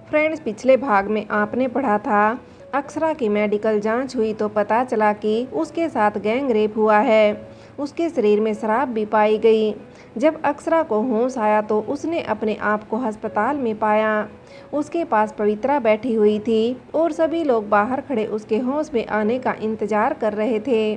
Friends, पिछले भाग में आपने पढ़ा था अक्षरा की मेडिकल जांच हुई तो पता चला कि उसके साथ गैंग रेप हुआ है। उसके शरीर में शराब भी पाई गई। जब अक्षरा को होश आया तो उसने अपने आप को अस्पताल में पाया। उसके पास पवित्रा बैठी हुई थी और सभी लोग बाहर खड़े उसके होश में आने का इंतजार कर रहे थे।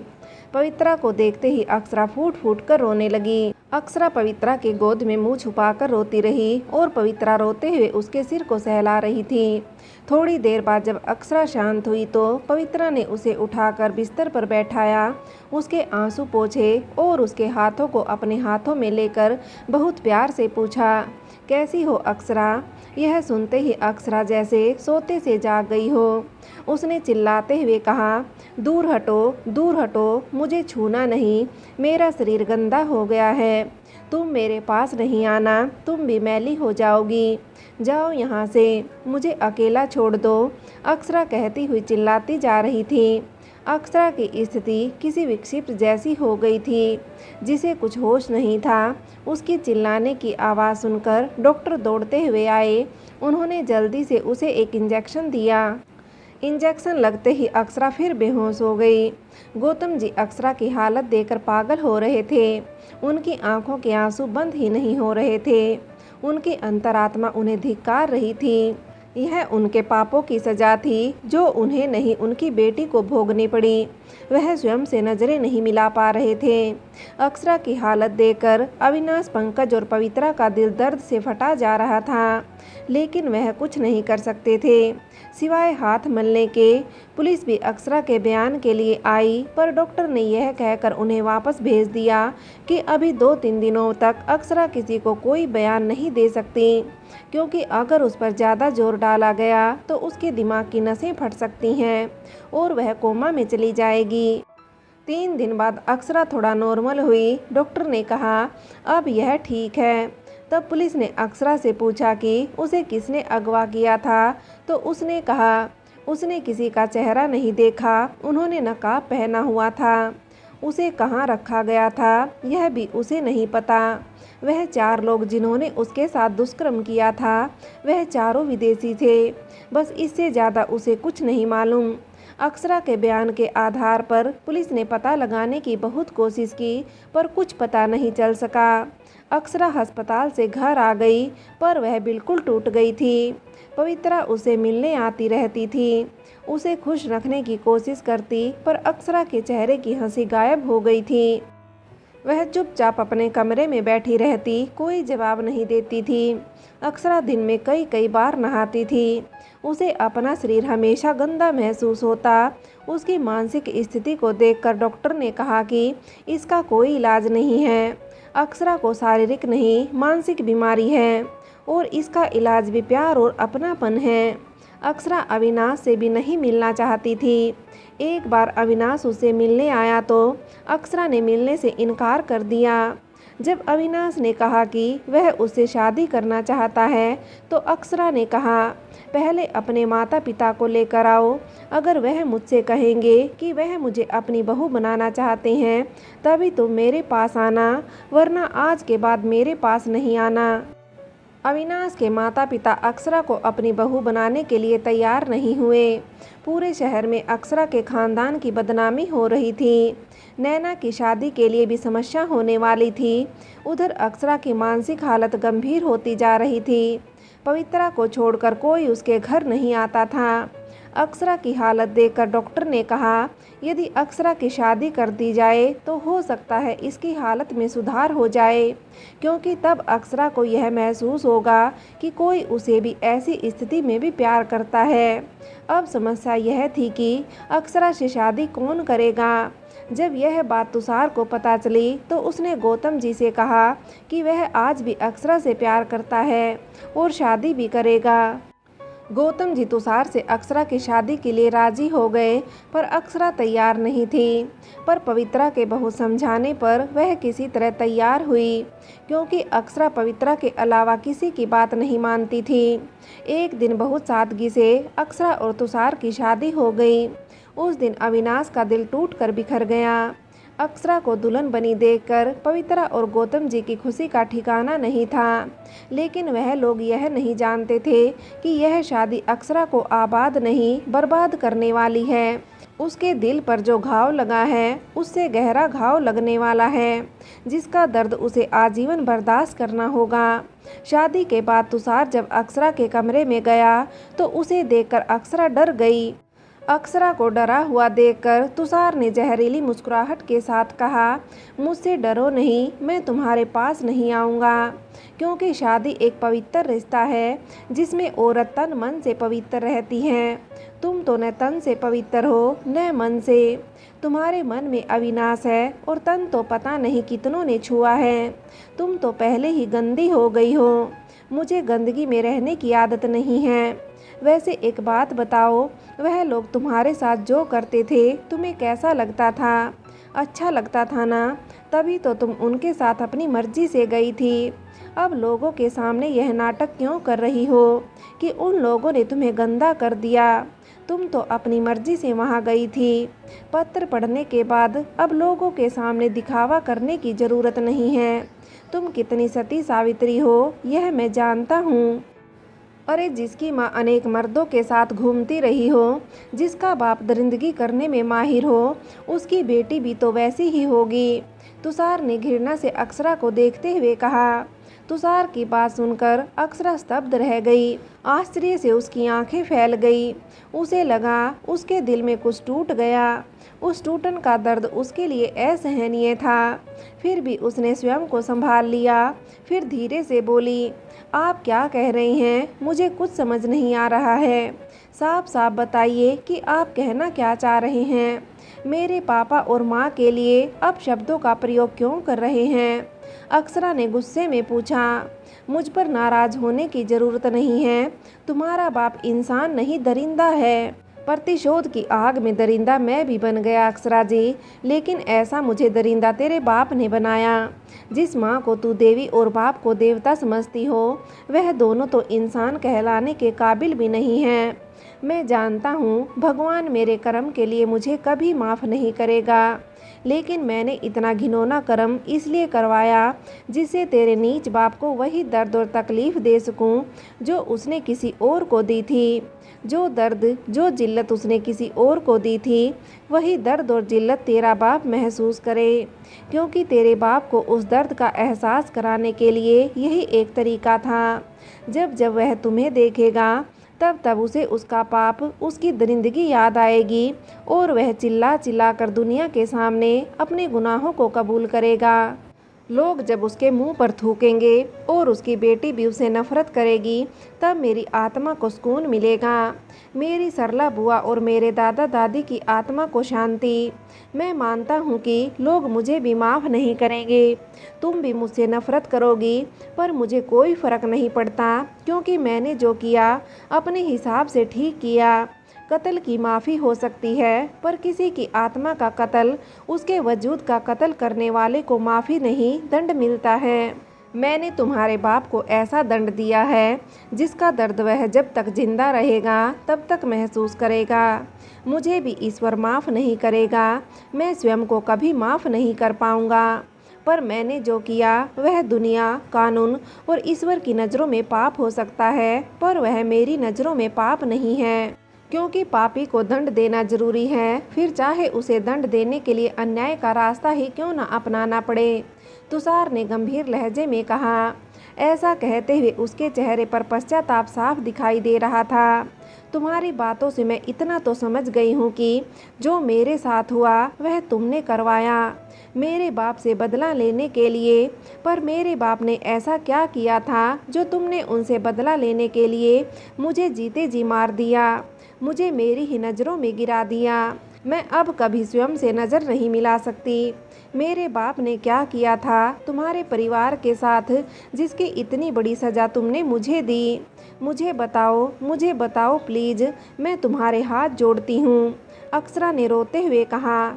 पवित्रा को देखते ही अक्षरा फूट फूट कर रोने लगी। अक्षरा पवित्रा के गोद में मुंह छुपाकर रोती रही और पवित्रा रोते हुए उसके सिर को सहला रही थी। थोड़ी देर बाद जब अक्षरा शांत हुई तो पवित्रा ने उसे उठाकर बिस्तर पर बैठाया, उसके आंसू पोंछे और उसके हाथों को अपने हाथों में लेकर बहुत प्यार से पूछा, कैसी हो अक्षरा? यह सुनते ही अक्षरा जैसे सोते से जाग गई हो। उसने चिल्लाते हुए कहा, दूर हटो, मुझे छूना नहीं, मेरा शरीर गंदा हो गया है। तुम मेरे पास नहीं आना, तुम भी मैली हो जाओगी। जाओ यहाँ से, मुझे अकेला छोड़ दो। अक्षरा कहती हुई चिल्लाती जा रही थी। अक्षरा की स्थिति किसी विक्षिप्त जैसी हो गई थी, जिसे कुछ होश नहीं था। उसकी चिल्लाने की आवाज़ सुनकर डॉक्टर दौड़ते हुए आए। उन्होंने जल्दी से उसे एक इंजेक्शन दिया। इंजेक्शन लगते ही अक्षरा फिर बेहोश हो गई। गौतम जी अक्षरा की हालत देखकर पागल हो रहे थे। उनकी आंखों के आंसू बंद ही नहीं हो रहे थे। उनकी अंतरात्मा उन्हें धिक्कार रही थी। यह उनके पापों की सजा थी जो उन्हें नहीं, उनकी बेटी को भोगनी पड़ी। वह स्वयं से नजरें नहीं मिला पा रहे थे। अक्षरा की हालत देखकर अविनाश, पंकज और पवित्रा का दिल दर्द से फटा जा रहा था, लेकिन वह कुछ नहीं कर सकते थे सिवाय हाथ मलने के। पुलिस भी अक्षरा के बयान के लिए आई, पर डॉक्टर ने यह कहकर उन्हें वापस भेज दिया कि अभी 2-3 दिनों तक अक्षरा किसी को कोई बयान नहीं दे सकती, क्योंकि अगर उस पर ज़्यादा जोर डाला गया तो उसके दिमाग की नसें फट सकती हैं और वह कोमा में चली जाएगी। 3 दिन बाद अक्षरा थोड़ा नॉर्मल हुई। डॉक्टर ने कहा, अब यह ठीक है। तब पुलिस ने अक्षरा से पूछा कि उसे किसने अगवा किया था, तो उसने कहा, उसने किसी का चेहरा नहीं देखा, उन्होंने नकाब पहना हुआ था। उसे कहाँ रखा गया था यह भी उसे नहीं पता। वह 4 लोग जिन्होंने उसके साथ दुष्कर्म किया था, वह चारों विदेशी थे। बस इससे ज़्यादा उसे कुछ नहीं मालूम। अक्षरा के बयान के आधार पर पुलिस ने पता लगाने की बहुत कोशिश की, पर कुछ पता नहीं चल सका। अक्षरा अस्पताल से घर आ गई, पर वह बिल्कुल टूट गई थी। पवित्रा उसे मिलने आती रहती थी, उसे खुश रखने की कोशिश करती, पर अक्षरा के चेहरे की हंसी गायब हो गई थी। वह चुपचाप अपने कमरे में बैठी रहती, कोई जवाब नहीं देती थी। अक्षरा दिन में कई बार नहाती थी। उसे अपना शरीर हमेशा गंदा महसूस होता। उसकी मानसिक स्थिति को देखकर डॉक्टर ने कहा कि इसका कोई इलाज नहीं है। अक्षरा को शारीरिक नहीं, मानसिक बीमारी है और इसका इलाज भी प्यार और अपनापन है। अक्षरा अविनाश से भी नहीं मिलना चाहती थी। एक बार अविनाश उससे मिलने आया तो अक्षरा ने मिलने से इनकार कर दिया। जब अविनाश ने कहा कि वह उससे शादी करना चाहता है, तो अक्षरा ने कहा, पहले अपने माता पिता को लेकर आओ। अगर वह मुझसे कहेंगे कि वह मुझे अपनी बहू बनाना चाहते हैं, तभी तुम मेरे पास आना, वरना आज के बाद मेरे पास नहीं आना। अविनाश के माता पिता अक्षरा को अपनी बहू बनाने के लिए तैयार नहीं हुए। पूरे शहर में अक्षरा के खानदान की बदनामी हो रही थी। नैना की शादी के लिए भी समस्या होने वाली थी। उधर अक्षरा की मानसिक हालत गंभीर होती जा रही थी। पवित्रा को छोड़कर कोई उसके घर नहीं आता था। अक्षरा की हालत देखकर डॉक्टर ने कहा, यदि अक्षरा की शादी कर दी जाए तो हो सकता है इसकी हालत में सुधार हो जाए, क्योंकि तब अक्षरा को यह महसूस होगा कि कोई उसे भी ऐसी स्थिति में भी प्यार करता है। अब समस्या यह थी कि अक्षरा से शादी कौन करेगा। जब यह बात तुषार को पता चली तो उसने गौतम जी से कहा कि वह आज भी अक्षरा से प्यार करता है और शादी भी करेगा। गौतम जी तुषार से अक्षरा की शादी के लिए राजी हो गए, पर अक्षरा तैयार नहीं थी। पर पवित्रा के बहुत समझाने पर वह किसी तरह तैयार हुई, क्योंकि अक्षरा पवित्रा के अलावा किसी की बात नहीं मानती थी। एक दिन बहुत सादगी से अक्षरा और तुषार की शादी हो गई। उस दिन अविनाश का दिल टूट कर बिखर गया। अक्षरा को दुल्हन बनी देखकर पवित्रा और गौतम जी की खुशी का ठिकाना नहीं था। लेकिन वह लोग यह नहीं जानते थे कि यह शादी अक्षरा को आबाद नहीं बर्बाद करने वाली है। उसके दिल पर जो घाव लगा है उससे गहरा घाव लगने वाला है, जिसका दर्द उसे आजीवन बर्दाश्त करना होगा। शादी के बाद तुषार जब अक्षरा के कमरे में गया तो उसे देखकर अक्षरा डर गई। अक्षरा को डरा हुआ देखकर तुषार ने जहरीली मुस्कुराहट के साथ कहा, मुझसे डरो नहीं, मैं तुम्हारे पास नहीं आऊँगा, क्योंकि शादी एक पवित्र रिश्ता है जिसमें औरत तन मन से पवित्र रहती है। तुम तो न तन से पवित्र हो न मन से। तुम्हारे मन में अविनाश है और तन तो पता नहीं कितनों ने छुआ है। तुम तो पहले ही गंदी हो गई हो। मुझे गंदगी में रहने की आदत नहीं है। वैसे एक बात बताओ, वह लोग तुम्हारे साथ जो करते थे तुम्हें कैसा लगता था? अच्छा लगता था ना? तभी तो तुम उनके साथ अपनी मर्जी से गई थी। अब लोगों के सामने यह नाटक क्यों कर रही हो कि उन लोगों ने तुम्हें गंदा कर दिया? तुम तो अपनी मर्जी से वहाँ गई थी। पत्र पढ़ने के बाद अब लोगों के सामने दिखावा करने की ज़रूरत नहीं है। तुम कितनी सती सावित्री हो यह मैं जानता हूँ। अरे जिसकी माँ अनेक मर्दों के साथ घूमती रही हो, जिसका बाप दरिंदगी करने में माहिर हो, उसकी बेटी भी तो वैसी ही होगी। तुषार ने घृणा से अक्षरा को देखते हुए कहा। तुषार की बात सुनकर अक्षरा स्तब्ध रह गई। आश्चर्य से उसकी आंखें फैल गई। उसे लगा उसके दिल में कुछ टूट गया। उस टूटन का दर्द उसके लिए असहनीय था। फिर भी उसने स्वयं को संभाल लिया। फिर धीरे से बोली, आप क्या कह रही हैं? मुझे कुछ समझ नहीं आ रहा है। साफ साफ बताइए कि आप कहना क्या चाह रहे हैं। मेरे पापा और माँ के लिए अब शब्दों का प्रयोग क्यों कर रहे हैं? अक्षरा ने गुस्से में पूछा। मुझ पर नाराज होने की ज़रूरत नहीं है। तुम्हारा बाप इंसान नहीं दरिंदा है। प्रतिशोध की आग में दरिंदा मैं भी बन गया अक्षरा जी, लेकिन ऐसा मुझे दरिंदा तेरे बाप ने बनाया। जिस माँ को तू देवी और बाप को देवता समझती हो, वह दोनों तो इंसान कहलाने के काबिल भी नहीं हैं। मैं जानता हूँ भगवान मेरे कर्म के लिए मुझे कभी माफ़ नहीं करेगा, लेकिन मैंने इतना घिनौना कर्म इसलिए करवाया जिससे तेरे नीच बाप को वही दर्द और तकलीफ़ दे सकूं जो उसने किसी और को दी थी। जो दर्द जो जिल्लत उसने किसी और को दी थी, वही दर्द और जिल्लत तेरा बाप महसूस करे, क्योंकि तेरे बाप को उस दर्द का एहसास कराने के लिए यही एक तरीका था। जब जब वह तुम्हें देखेगा तब तब उसे उसका पाप, उसकी दरिंदगी याद आएगी और वह चिल्ला चिल्ला कर दुनिया के सामने अपने गुनाहों को कबूल करेगा। लोग जब उसके मुंह पर थूकेंगे और उसकी बेटी भी उसे नफरत करेगी, तब मेरी आत्मा को सुकून मिलेगा। मेरी सरला बुआ और मेरे दादा दादी की आत्मा को शांति। मैं मानता हूँ कि लोग मुझे भी माफ़ नहीं करेंगे। तुम भी मुझसे नफरत करोगी, पर मुझे कोई फ़र्क नहीं पड़ता, क्योंकि मैंने जो किया अपने हिसाब से ठीक किया। कत्ल की माफ़ी हो सकती है, पर किसी की आत्मा का कत्ल, उसके वजूद का कत्ल करने वाले को माफ़ी नहीं, दंड मिलता है। मैंने तुम्हारे बाप को ऐसा दंड दिया है जिसका दर्द वह जब तक जिंदा रहेगा तब तक महसूस करेगा। मुझे भी ईश्वर माफ़ नहीं करेगा। मैं स्वयं को कभी माफ़ नहीं कर पाऊँगा। पर मैंने जो किया वह दुनिया, कानून और ईश्वर की नज़रों में पाप हो सकता है, पर वह मेरी नज़रों में पाप नहीं है, क्योंकि पापी को दंड देना जरूरी है, फिर चाहे उसे दंड देने के लिए अन्याय का रास्ता ही क्यों न अपनाना पड़े। तुषार ने गंभीर लहजे में कहा। ऐसा कहते हुए उसके चेहरे पर पश्चाताप साफ दिखाई दे रहा था। तुम्हारी बातों से मैं इतना तो समझ गई हूँ कि जो मेरे साथ हुआ वह तुमने करवाया, मेरे बाप से बदला लेने के लिए। पर मेरे बाप ने ऐसा क्या किया था जो तुमने उनसे बदला लेने के लिए मुझे जीते जी मार दिया, मुझे मेरी ही नज़रों में गिरा दिया। मैं अब कभी स्वयं से नज़र नहीं मिला सकती। मेरे बाप ने क्या किया था तुम्हारे परिवार के साथ, जिसकी इतनी बड़ी सज़ा तुमने मुझे दी? मुझे बताओ प्लीज़, मैं तुम्हारे हाथ जोड़ती हूँ, अक्षरा ने रोते हुए कहा।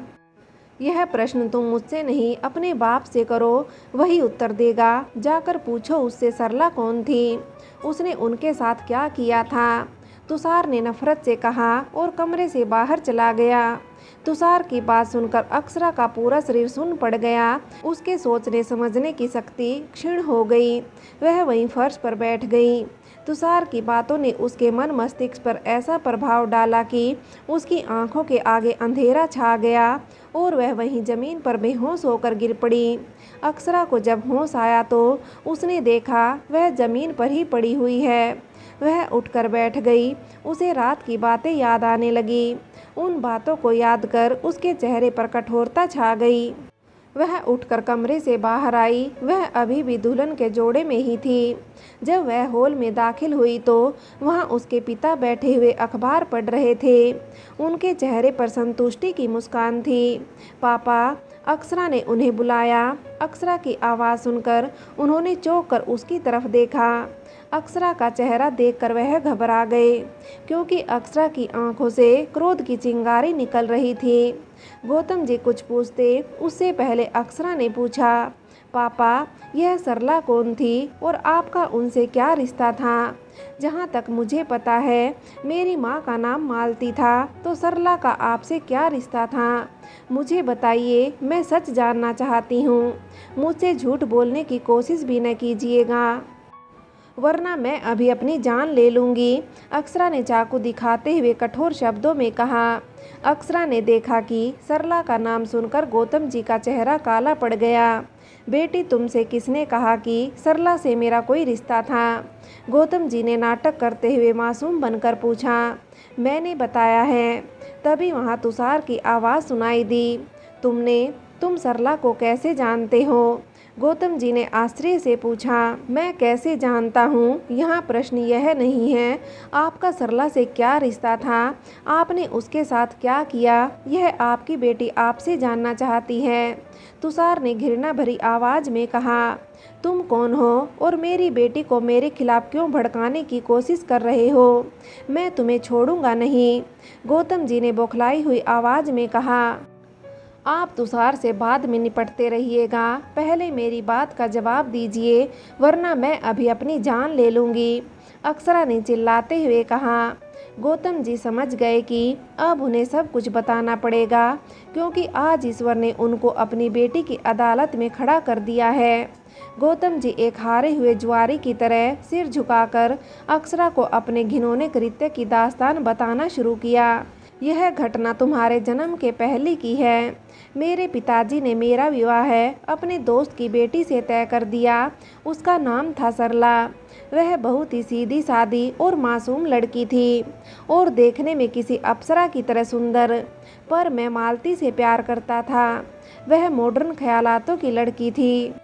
यह प्रश्न तुम मुझसे नहीं अपने बाप से करो, वही उत्तर देगा। जाकर पूछो उससे सरला कौन थी, उसने उनके साथ क्या किया था। तुषार ने नफरत से कहा और कमरे से बाहर चला गया। तुषार की बात सुनकर अक्षरा का पूरा शरीर सुन्न पड़ गया। उसके सोचने समझने की शक्ति क्षीण हो गई। वह वहीं फर्श पर बैठ गई। तुषार की बातों ने उसके मन मस्तिष्क पर ऐसा प्रभाव डाला कि उसकी आंखों के आगे अंधेरा छा गया और वह वहीं जमीन पर बेहोश होकर गिर पड़ी। अक्षरा को जब होश आया तो उसने देखा वह जमीन पर ही पड़ी हुई है। वह उठकर बैठ गई। उसे रात की बातें याद आने लगी। उन बातों को याद कर उसके चेहरे पर कठोरता छा गई। वह उठकर कमरे से बाहर आई। वह अभी भी दुल्हन के जोड़े में ही थी। जब वह हॉल में दाखिल हुई तो वहाँ उसके पिता बैठे हुए अखबार पढ़ रहे थे। उनके चेहरे पर संतुष्टि की मुस्कान थी। पापा, अक्षरा ने उन्हें बुलाया। अक्षरा की आवाज़ सुनकर उन्होंने चौंक कर उसकी तरफ देखा। अक्षरा का चेहरा देखकर वह घबरा गए, क्योंकि अक्षरा की आंखों से क्रोध की चिंगारी निकल रही थी। गौतम जी कुछ पूछते उससे पहले अक्षरा ने पूछा, पापा, यह सरला कौन थी और आपका उनसे क्या रिश्ता था? जहाँ तक मुझे पता है मेरी माँ का नाम मालती था, तो सरला का आपसे क्या रिश्ता था? मुझे बताइए, मैं सच जानना चाहती हूँ। मुझसे झूठ बोलने की कोशिश भी न कीजिएगा, वरना मैं अभी अपनी जान ले लूँगी, अक्षरा ने चाकू दिखाते हुए कठोर शब्दों में कहा। अक्षरा ने देखा कि सरला का नाम सुनकर गौतम जी का चेहरा काला पड़ गया। बेटी, तुमसे किसने कहा कि सरला से मेरा कोई रिश्ता था? गौतम जी ने नाटक करते हुए मासूम बनकर पूछा। मैंने बताया है। तभी वहाँ तुषार की आवाज़ सुनाई दी। तुम सरला को कैसे जानते हो? गौतम जी ने आश्चर्य से पूछा। मैं कैसे जानता हूँ, यहाँ प्रश्न यह नहीं है आपका सरला से क्या रिश्ता था, आपने उसके साथ क्या किया, यह आपकी बेटी आपसे जानना चाहती है, तुषार ने घृणा भरी आवाज़ में कहा। तुम कौन हो और मेरी बेटी को मेरे खिलाफ क्यों भड़काने की कोशिश कर रहे हो? मैं तुम्हें छोड़ूंगा नहीं, गौतम जी ने बौखलाई हुई आवाज़ में कहा। आप तुषार से बाद में निपटते रहिएगा, पहले मेरी बात का जवाब दीजिए, वरना मैं अभी अपनी जान ले लूँगी, अक्षरा ने चिल्लाते हुए कहा। गौतम जी समझ गए कि अब उन्हें सब कुछ बताना पड़ेगा, क्योंकि आज ईश्वर ने उनको अपनी बेटी की अदालत में खड़ा कर दिया है। गौतम जी एक हारे हुए जुआरी की तरह सिर झुकाकर अक्षरा को अपने घिनौने कृत्य की दास्तान बताना शुरू किया। यह घटना तुम्हारे जन्म के पहले की है। मेरे पिताजी ने मेरा विवाह अपने दोस्त की बेटी से तय कर दिया। उसका नाम था सरला। वह बहुत ही सीधी सादी और मासूम लड़की थी और देखने में किसी अप्सरा की तरह सुंदर, पर मैं मालती से प्यार करता था। वह मॉडर्न ख्यालातों की लड़की थी।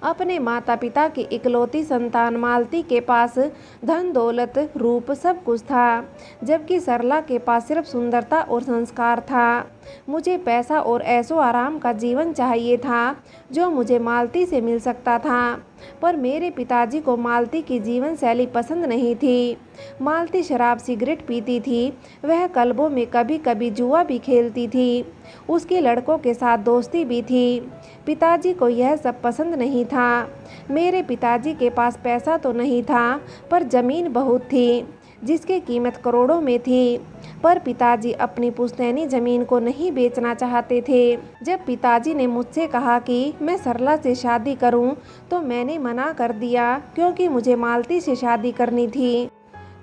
अपने माता पिता की इकलौती संतान मालती के पास धन दौलत रूप सब कुछ था, जबकि सरला के पास सिर्फ सुंदरता और संस्कार था। मुझे पैसा और ऐशो आराम का जीवन चाहिए था, जो मुझे मालती से मिल सकता था, पर मेरे पिताजी को मालती की जीवन शैली पसंद नहीं थी। मालती शराब सिगरेट पीती थी। वह क्लबों में कभी कभी जुआ भी खेलती थी। उसके लड़कों के साथ दोस्ती भी थी। पिताजी को यह सब पसंद नहीं था। मेरे पिताजी के पास पैसा तो नहीं था, पर ज़मीन बहुत थी, जिसकी कीमत करोड़ों में थी, पर पिताजी अपनी पुश्तैनी ज़मीन को नहीं बेचना चाहते थे। जब पिताजी ने मुझसे कहा कि मैं सरला से शादी करूं, तो मैंने मना कर दिया, क्योंकि मुझे मालती से शादी करनी थी।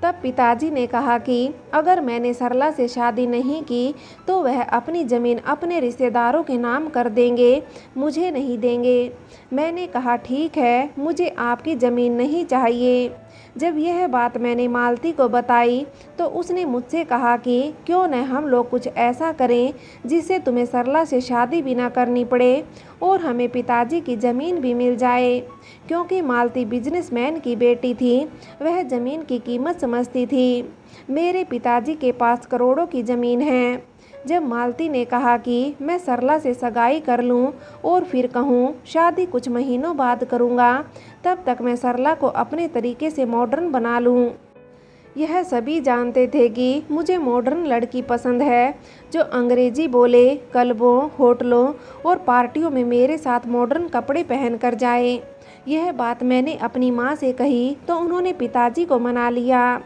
तब पिताजी ने कहा कि अगर मैंने सरला से शादी नहीं की तो वह अपनी ज़मीन अपने रिश्तेदारों के नाम कर देंगे, मुझे नहीं देंगे। मैंने कहा ठीक है, मुझे आपकी ज़मीन नहीं चाहिए। जब यह बात मैंने मालती को बताई तो उसने मुझसे कहा कि क्यों न हम लोग कुछ ऐसा करें जिससे तुम्हें सरला से शादी भी ना करनी पड़े और हमें पिताजी की ज़मीन भी मिल जाए। क्योंकि मालती बिजनेसमैन की बेटी थी, वह ज़मीन की कीमत समझती थी। मेरे पिताजी के पास करोड़ों की ज़मीन है। जब मालती ने कहा कि मैं सरला से सगाई कर लूं और फिर कहूं शादी कुछ महीनों बाद करूंगा, तब तक मैं सरला को अपने तरीके से मॉडर्न बना लूं। यह सभी जानते थे कि मुझे मॉडर्न लड़की पसंद है, जो अंग्रेजी बोले, क्लबों, होटलों और पार्टियों में मेरे साथ मॉडर्न कपड़े पहन कर जाए। यह बात मैंने अपनी माँ से कही तो उन्होंने पिताजी को मना लिया।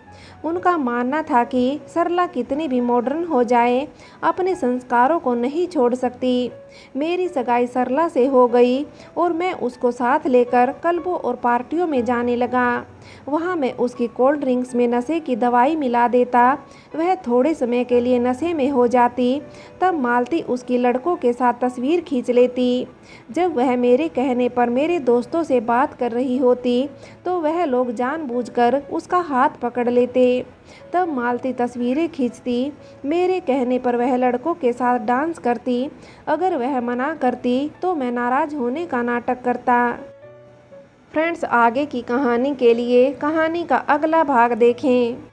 उनका मानना था कि सरला कितनी भी मॉडर्न हो जाए, अपने संस्कारों को नहीं छोड़ सकती। मेरी सगाई सरला से हो गई और मैं उसको साथ लेकर क्लबों और पार्टियों में जाने लगा। वहाँ मैं उसकी कोल्ड ड्रिंक्स में नशे की दवाई मिला देता। वह थोड़े समय के लिए नशे में हो जाती, तब मालती उसकी लड़कों के साथ तस्वीर खींच लेती। जब वह मेरे कहने पर मेरे दोस्तों से बात कर रही होती तो वह लोग जानबूझकर उसका हाथ पकड़ लेते। तब मालती तस्वीरें खींचती। मेरे कहने पर वह लड़कों के साथ डांस करती। अगर वह मना करती तो मैं नाराज होने का नाटक करता। फ्रेंड्स, आगे की कहानी के लिए कहानी का अगला भाग देखें।